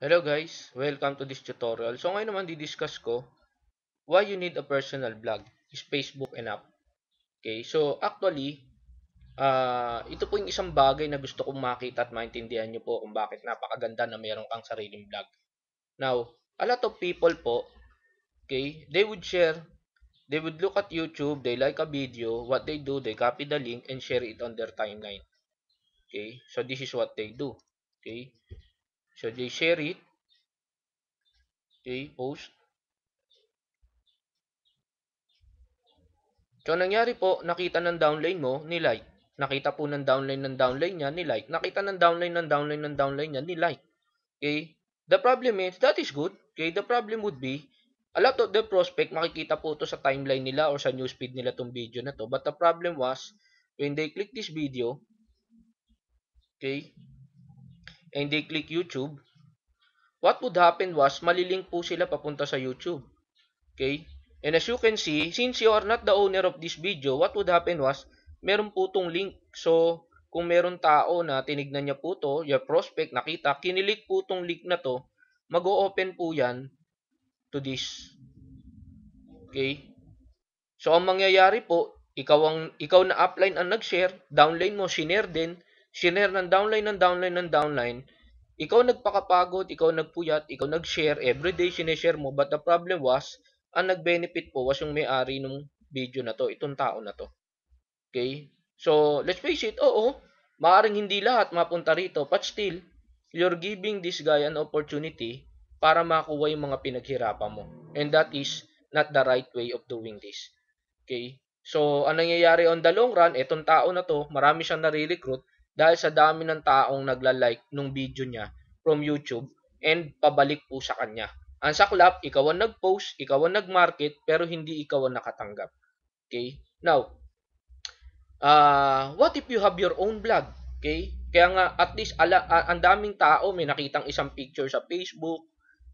Hello guys, welcome to this tutorial. So ngayon naman didiscuss ko why you need a personal blog. Is Facebook enough? Okay, so actually, ito po yung isang bagay na gusto kong makita at maintindihan nyo po kung bakit napakaganda na mayroon kang sariling blog. Now, a lot of people po, okay, they would look at YouTube, they like a video, what they do, they copy the link and share it on their timeline. Okay, so this is what they do. Okay, so they share it, okay, post. So, nangyari po, nakita ng downline mo, ni-like. Nakita po ng downline niya, ni-like. Nakita ng downline niya, ni-like. Okay? The problem is, that is good. Okay? The problem would be, a lot of the prospect, makikita po to sa timeline nila or sa newsfeed nila tong video na to. But the problem was, when they click this video, okay, and they click YouTube, what would happen was, malilink po sila papunta sa YouTube. Okay? And as you can see, since you are not the owner of this video, what would happen was, meron po tong link. So, kung meron tao na tinignan niya po to, your prospect, nakita, kinilik po tong link na to, mag-o-open po yan to this. Okay? So, ang mangyayari po, ikaw na upline ang nag-share, downline mo, shinare din, shinare ng downline, ikaw nagpakapagod, ikaw nagpuyat, ikaw nag-share, everyday sineshare mo, but the problem was, ang nag-benefit po was yung may-ari ng video na to, itong tao na to. Okay? So, let's face it, oo, maaaring hindi lahat mapunta rito, but still, you're giving this guy an opportunity para makuha yung mga pinaghirapan mo. And that is not the right way of doing this. Okay? So, ang nangyayari on the long run, etong tao na to, marami siyang nare-recruit dahil sa dami ng taong nagla-like nung video niya from YouTube and pabalik po sa kanya. Ang saklap, ikaw ang nag-post, ikaw ang nag-market, pero hindi ikaw ang nakatanggap. Okay? Now, what if you have your own blog? Okay? Kaya nga, at least, ang daming tao may nakitang isang picture sa Facebook,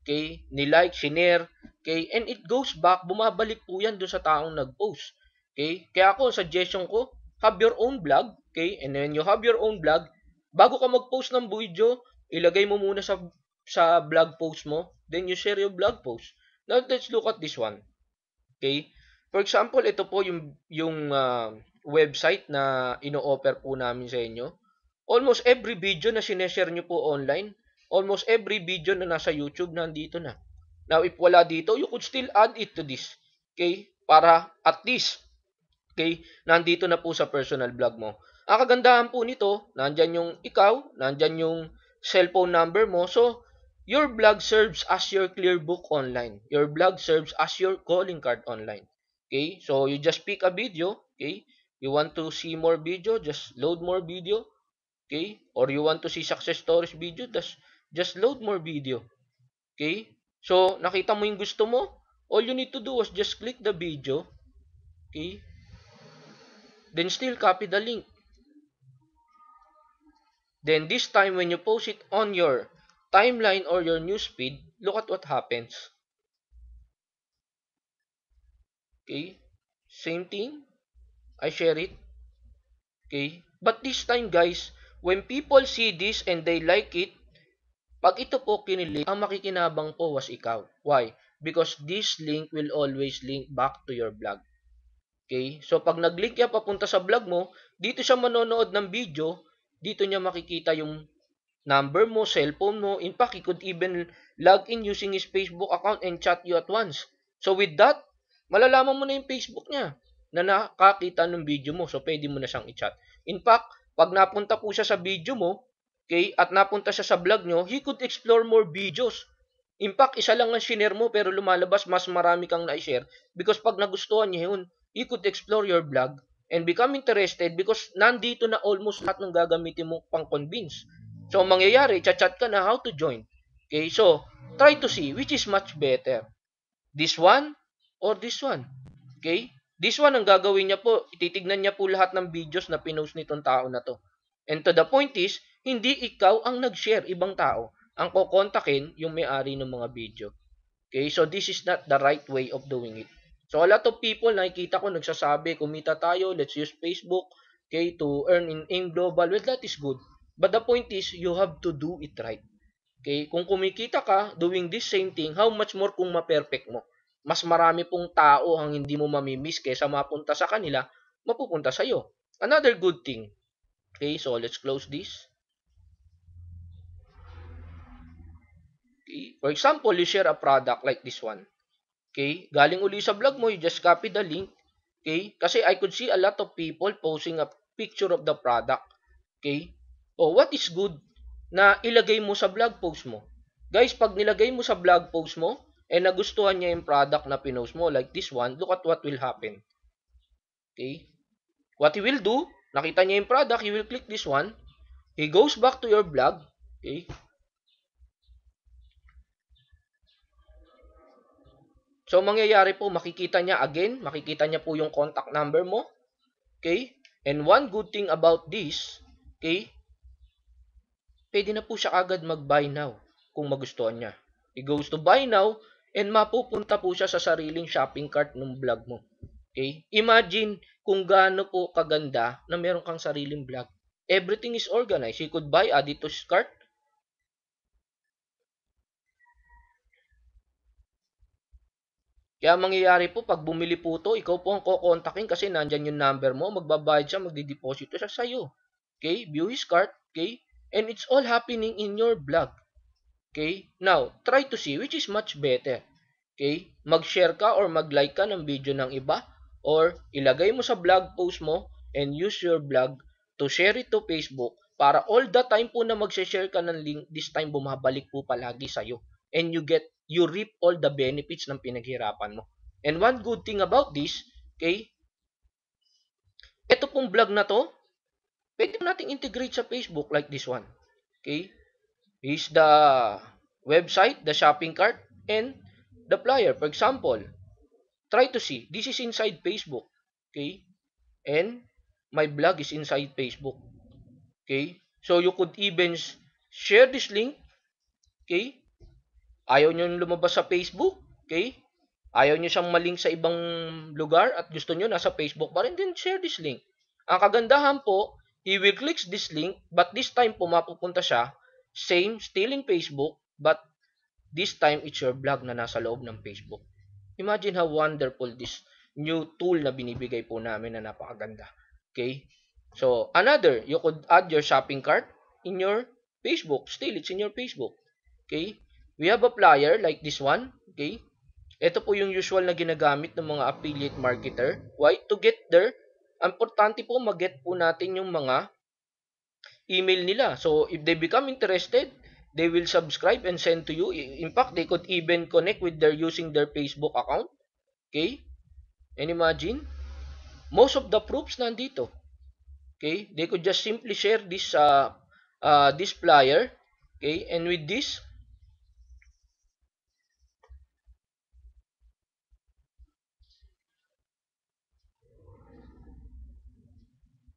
okay? Ni-like, sinare, okay? And it goes back, bumabalik po yan doon sa taong nag-post. Okay? Kaya ako, suggestion ko, have your own blog, okay? And when you have your own blog, bago ka mag-post ng video, ilagay mo muna sa blog post mo, then you share your blog post. Now, let's look at this one. Okay? For example, ito po yung website na ino-offer po namin sa inyo. Almost every video na sineshare nyo po online, almost every video na nasa YouTube nandito na. Now, if wala dito, you could still add it to this. Okay? Para at least, okay, nandito na po sa personal blog mo. Ang kagandahan po nito, nandyan yung ikaw, nandyan yung cellphone number mo. So, your blog serves as your clear book online. Your blog serves as your calling card online. Okay? So, you just pick a video. Okay? You want to see more video, just load more video. Okay? Or you want to see success stories video, just load more video. Okay? So, nakita mo yung gusto mo? All you need to do is just click the video. Okay? Then still copy the link. Then this time when you post it on your timeline or your newsfeed, look at what happens. Okay? Same thing. I share it. Okay? But this time guys, when people see this and they like it, pag ito po kinilik, ang makikinabang po was ikaw. Why? Because this link will always link back to your blog. Okay? So, pag nag-link yan papunta sa blog mo, dito siya manonood ng video, dito niya makikita yung number mo, cellphone mo. In fact, he could even log in using his Facebook account and chat you at once. So, with that, malalaman mo na yung Facebook niya na nakakita ng video mo. So, pwede mo na siyang i-chat. In fact, pag napunta po siya sa video mo, okay, at napunta siya sa blog nyo, he could explore more videos. In fact, isa lang ang shinare mo pero lumalabas mas marami kang na-share because pag nagustuhan niya yun, he could explore your blog and become interested because nandito na almost lahat ng gagamitin mo pang convince. So, ang mangyayari, chat ka na how to join. Okay, so, try to see which is much better. This one or this one. Okay? This one, ang gagawin niya po, ititignan niya po lahat ng videos na pinost nitong tao na to. And to the point is, hindi ikaw ang nag-share, ibang tao. Ang kukontakin, yung may-ari ng mga video. Okay? So, this is not the right way of doing it. So, a lot of people, nakikita ko, nagsasabi, kumita tayo, let's use Facebook, okay, to earn in AIM Global. Well, that is good. But the point is, you have to do it right. Okay? Kung kumikita ka doing this same thing, how much more kung ma-perfect mo? Mas marami pong tao ang hindi mo mamimiss kaysa mapunta sa kanila, mapupunta sa iyo. Another good thing. Okay, so let's close this. Okay? For example, you share a product like this one. Okay? Galing uli sa vlog mo, you just copy the link. Okay? Kasi I could see a lot of people posting a picture of the product. Okay? O what is good na ilagay mo sa vlog post mo? Guys, pag nilagay mo sa vlog post mo, nagustuhan niya yung product na pinost mo, like this one, look at what will happen. Okay? What he will do, nakita niya yung product, he will click this one. He goes back to your blog. Okay? So, mangyayari po, makikita niya again, makikita niya po yung contact number mo. Okay? And one good thing about this, okay, pwede na po siya agad mag-buy now kung magustuhan niya. He goes to buy now and mapupunta po siya sa sariling shopping cart ng vlog mo. Okay? Imagine kung gaano po kaganda na meron kang sariling vlog. Everything is organized. He could buy, add it to his cart. Kaya mangyayari po, pag bumili po to, ikaw po ang kukontakin kasi nandyan yung number mo, magbabayad siya, magdideposito siya sa'yo. Okay? View his cart. Okay? And it's all happening in your blog. Okay? Now, try to see which is much better. Okay? Mag-share ka or mag-like ka ng video ng iba or ilagay mo sa blog post mo and use your blog to share it to Facebook para all the time po na mag-share ka ng link, this time bumabalik po palagi sa'yo. And you reap all the benefits ng pinaghirapan mo. And one good thing about this, okay, ito pong vlog na to, pwede nating integrate sa Facebook like this one. Okay? Is the website, the shopping cart, and the flyer. For example, try to see. This is inside Facebook. Okay? And my blog is inside Facebook. Okay? So you could even share this link. Okay? Ayaw nyo lumabas sa Facebook. Okay? Ayaw nyo siyang malink sa ibang lugar at gusto nyo nasa Facebook pa rin, then share this link. Ang kagandahan po, he will click this link, but this time po mapupunta siya, same, still in Facebook, but this time it's your blog na nasa loob ng Facebook. Imagine how wonderful this new tool na binibigay po namin na napakaganda. Okay? So, another, you could add your shopping cart in your Facebook. Still, it's in your Facebook. Okay? We have a flyer like this one. Okay? Ito po yung usual na ginagamit ng mga affiliate marketer. Why? To get there, importante po mag-get po natin yung mga email nila. So, if they become interested, they will subscribe and send to you. In fact, they could even connect with using their Facebook account. Okay? And imagine, most of the proofs nandito. Okay? They could just simply share this flyer. Okay? And with this,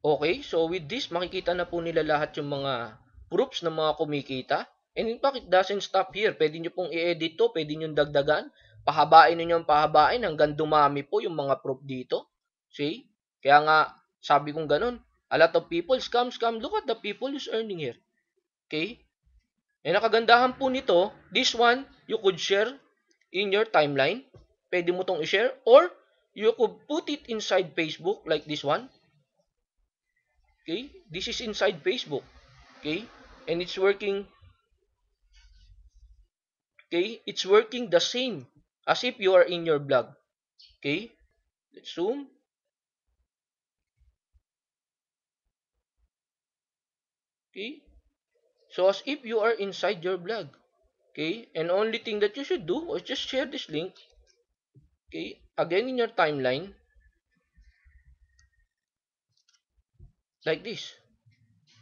okay, so with this, makikita na po nila lahat yung mga proofs ng mga kumikita. And in fact, it doesn't stop here. Pwede nyo pong i-edit to, pwede nyo dagdagan, pahabain nyo yung pahabain hanggang dumami po yung mga proof dito. See? Kaya nga, sabi kong ganun, a lot of people, scam, look at the people who's earning here. Okay? And nakagandahan po nito, this one, you could share in your timeline. Pwede mo tong i-share. Or, you could put it inside Facebook like this one. Okay? This is inside Facebook. Okay? And it's working. Okay? It's working the same as if you are in your blog. Okay? Let's zoom. Okay? So as if you are inside your blog. Okay? And only thing that you should do is just share this link. Okay? Again in your timeline. Like this.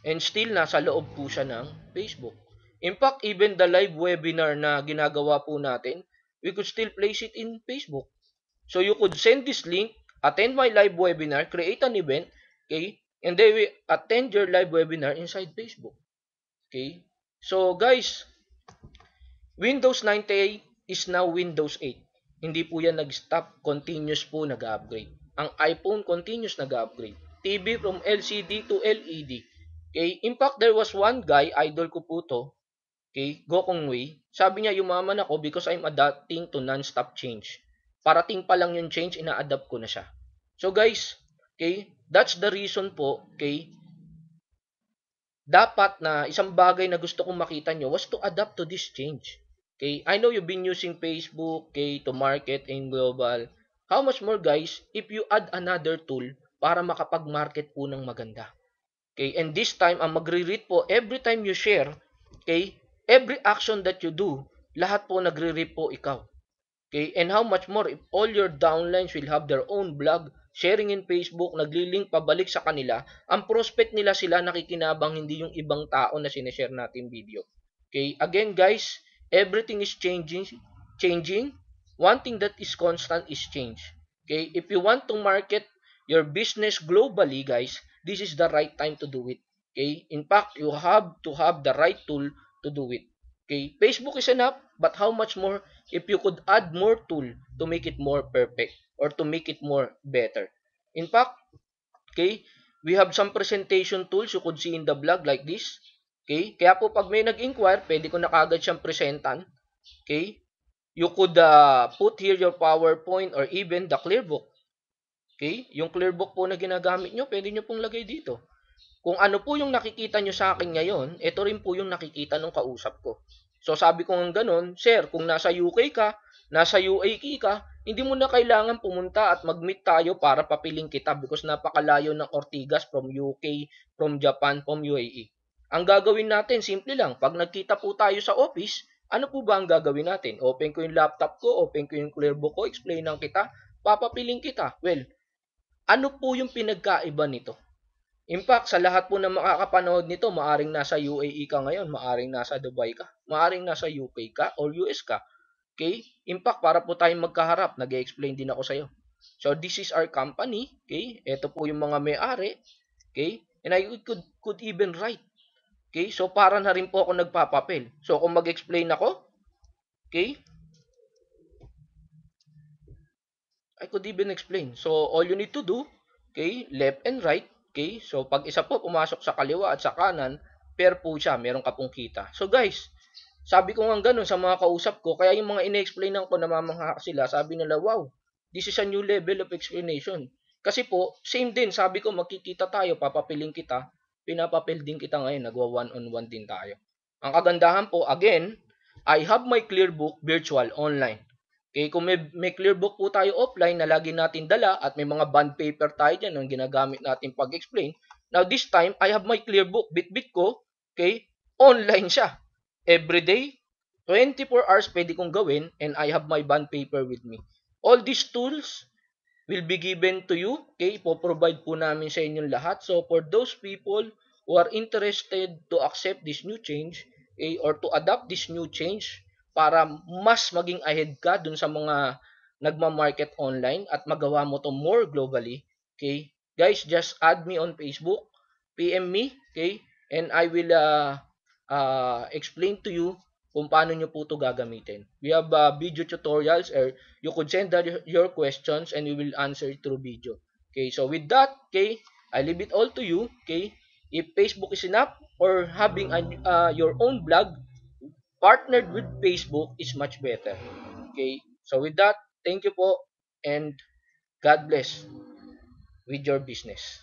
And still, nasa loob po siya ng Facebook. In fact, even the live webinar na ginagawa po natin, we could still place it in Facebook. So, you could send this link, attend my live webinar, create an event, okay? And they will attend your live webinar inside Facebook. Okay? So, guys, Windows 98 is now Windows 8. Hindi po yan nag-stop, continuous po nag-upgrade. Ang iPhone continuous nag-upgrade. TV from LCD to LED. Okay? In fact, there was one guy, idol ko po to, Okay, Gokong Wei. Sabi niya, yumaman ako because I'm adapting to non-stop change. Parating pa lang yung change, ina-adapt ko na siya. So guys, okay, that's the reason po, okay, dapat na isang bagay na gusto kong makita nyo was to adapt to this change. Okay, I know you've been using Facebook, okay, to market in global. How much more guys if you add another tool para makapag-market po ng maganda? Okay, and this time, ang magre-read po, every time you share, okay, every action that you do, lahat po nagre-read po ikaw. Okay, and how much more if all your downlines will have their own blog, sharing in Facebook, nagli-link pabalik sa kanila, ang prospect nila sila nakikinabang, hindi yung ibang tao na sineshare natin video. Okay, again guys, everything is changing. One thing that is constant is change. Okay, if you want to market your business globally, guys, this is the right time to do it. Okay, in fact, you have to have the right tool to do it. Okay, Facebook is enough, but how much more if you could add more tool to make it more perfect or to make it more better. In fact, okay, we have some presentation tools you could see in the blog like this. Okay, kaya po pag may nag-inquire, pwede ko na kagad siyang presentan. Okay, you could put here your PowerPoint or even the Clearbook. Okay, yung Clearbook po na ginagamit nyo, pwede nyo pong lagay dito. Kung ano po yung nakikita nyo sa akin ngayon, ito rin po yung nakikita ng kausap ko. So sabi ko ng ganun, sir, kung nasa UK ka, nasa UAE ka, hindi mo na kailangan pumunta at mag-meet tayo para papiling kita because napakalayo ng Ortigas from UK, from Japan, from UAE. Ang gagawin natin, simple lang, pag nagkita po tayo sa office, ano po ba ang gagawin natin? Open ko yung laptop ko, open ko yung Clearbook ko, explain lang kita, papapiling kita. Well, ano po yung pinagkaiba nito? In fact, sa lahat po na makakapanood nito, maaring nasa UAE ka ngayon, maaring nasa Dubai ka, maaring nasa UK ka or US ka. Okay? In fact, para po tayong magkaharap, nag-explain din ako sa iyo. So, this is our company. Okay? Ito po yung mga may-ari. Okay? And I could even write. Okay? So, para na rin po ako nagpapapel. So, kung mag-explain ako, okay? I could even explain. So, all you need to do, okay, left and right, okay, so pag isa po pumasok sa kaliwa at sa kanan, pair po siya, meron ka pong kita. So guys, sabi ko nga ganun sa mga kausap ko, kaya yung mga ine-explainan ko, namamangha sila, sabi nila, wow, this is a new level of explanation. Kasi po, same din, sabi ko, magkikita tayo, papapiling kita, pinapapil din kita ngayon, nagwa one-on-one din tayo. Ang kagandahan po, again, I have my Clearbook virtual online. Okay, kung may Clearbook po tayo offline na lagi natin dala at may mga bond paper tayo dyan ang ginagamit natin pag-explain. Now, this time, I have my Clearbook. Bit-bit ko, okay, online siya. Everyday, 24 hours pwede kong gawin and I have my bond paper with me. All these tools will be given to you. Okay, po-provide po namin sa inyong lahat. So, for those people who are interested to accept this new change, okay, or to adopt this new change, para mas maging ahead ka dun sa mga nagma-market online at magawa mo to more globally, okay? Guys, just add me on Facebook, PM me, okay? And I will explain to you kung paano nyo po to gagamitin. We have video tutorials or you could send your questions and we will answer it through video. Okay, so with that, okay, I leave it all to you, okay? If Facebook is enough or having your own blog, partnered with Facebook is much better. Okay? So with that, thank you po and God bless with your business.